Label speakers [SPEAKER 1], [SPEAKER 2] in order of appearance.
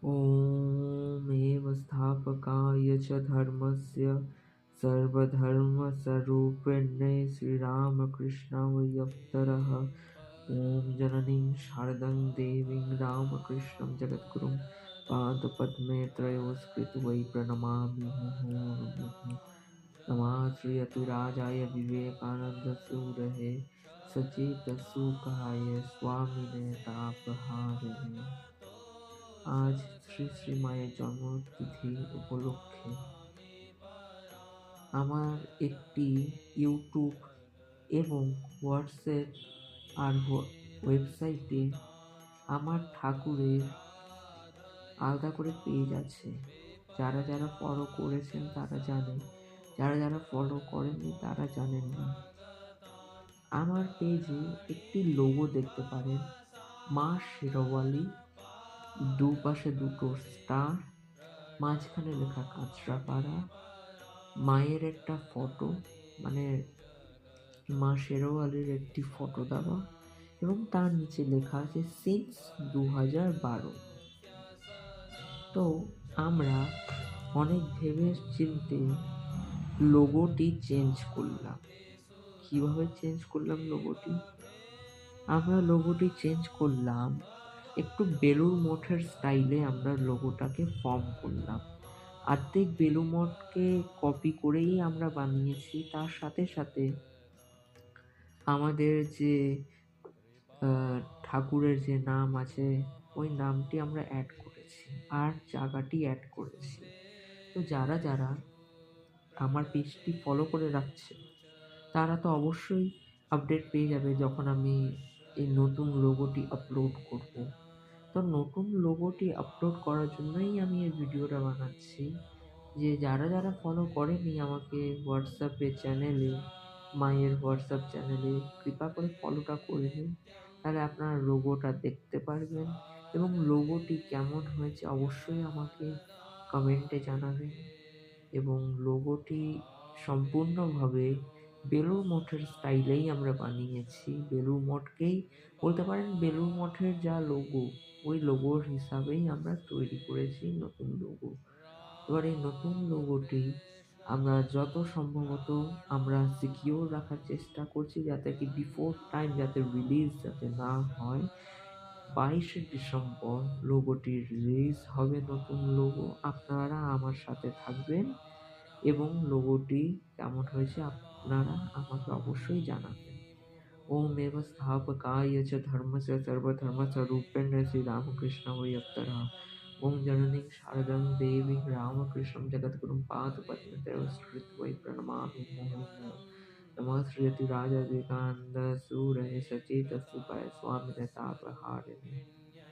[SPEAKER 1] ॐ स्थापकाय च धर्मस्य सर्वधर्मस्वरूपिणे श्रीरामकृष्णाय ॐ जननीं शारदां देवीं रामकृष्णं जगद्गुरुं पादपद्मे त्रयोस्कृतो प्रणमामि मुहुर्मुहुः। नमः श्रीयतिराजाय विवेकानन्दसूरये सचेतसुखाय स्वामिने तापहारिणे। আজ শ্রী শ্রী মায়ের জন্মতিথি উপলক্ষে আমার একটি ইউটিউব এবং হোয়াটসঅ্যাপ আর ওয়েবসাইটে আমার ঠাকুরের আলাদা করে পেজ আছে। যারা যারা ফলো করেছেন তারা জানেন, যারা যারা ফলো করেননি তারা জানেন না। আমার পেজে একটি লোগো দেখতে পারেন, মা শেরওয়ালি, দুপাশে দুটো স্টার, মাঝখানে লেখা কাঁচরাপাড়া, মায়ের একটা ফটো, মানে মা শেরওয়ালির একটি ফটো দেওয়া, এবং তার নিচে লেখা আছে সিন্স 2012। তো আমরা অনেক ভেবে চিনতে লোগোটি চেঞ্জ করলাম। কিভাবে চেঞ্জ করলাম লোগোটি? আমরা লোগোটি চেঞ্জ করলাম, একটু বেলুড় মঠের স্টাইলে আমরা লোগোটাকে ফর্ম করলাম। আর্ধেক বেলুড় মঠকে কপি করেই আমরা বানিয়েছি। তার সাথে সাথে আমাদের যে ঠাকুরের যে নাম আছে ওই নামটি আমরা অ্যাড করেছি আর জায়গাটি অ্যাড করেছি। তো যারা যারা আমার পেজটি ফলো করে রাখছে তারা তো অবশ্যই আপডেট পেয়ে যাবে যখন আমি এই নতুন লোগোটি আপলোড করব। তো নতুন লোগোটি আপলোড করার জন্যই আমি এই ভিডিওটা বানাচ্ছি, যে যারা যারা ফলো করেনি আমাকে হোয়াটসঅ্যাপে চ্যানেলে, মায়ের হোয়াটসঅ্যাপ চ্যানেলে, কৃপা করে ফলোটা করে নিন। তাহলে আপনারা লোগোটা দেখতে পারবেন এবং লোগোটি কেমন হয়েছে অবশ্যই আমাকে কমেন্টে জানাবেন। এবং লোগোটি সম্পূর্ণভাবে বেলুড় মঠের স্টাইলেই আমরা বানিয়েছি। বেলুড় মঠকেই বলতে পারেন, বেলুড় মঠের যা লোগো ওই লোগোর হিসাবেই আমরা তৈরি করেছি নতুন লোগো। এবার এই নতুন লোগোটি আমরা যত সম্ভবত আমরা সিকিউর রাখার চেষ্টা করছি, যাতে কি বিফোর টাইম যাতে রিলিজ যাতে না হয়। 22শে ডিসেম্বর লোগোটি রিলিজ হবে, নতুন লোগো। আপনারা আমার সাথে থাকবেন এবং লোগোটি কেমন হয়েছে আপনারা আমাকে অবশ্যই জানাবেন। ওমেব স্থাপকায় চ ধর্মস্য সর্বধর্মস্বরূপিণে শ্রীরামকৃষ্ণায় ওং জননীং শারদাং দেবীং রামকৃষ্ণं জগদ্গুরুং পাদপদ্মে त्रयस्कृत्यै प्रणमामि मुहुर्मुहुः। नमः श्रीयतिराजाय विवेकानन्दसूरये सचेतसुखाय स्वामिने तापहारिणे।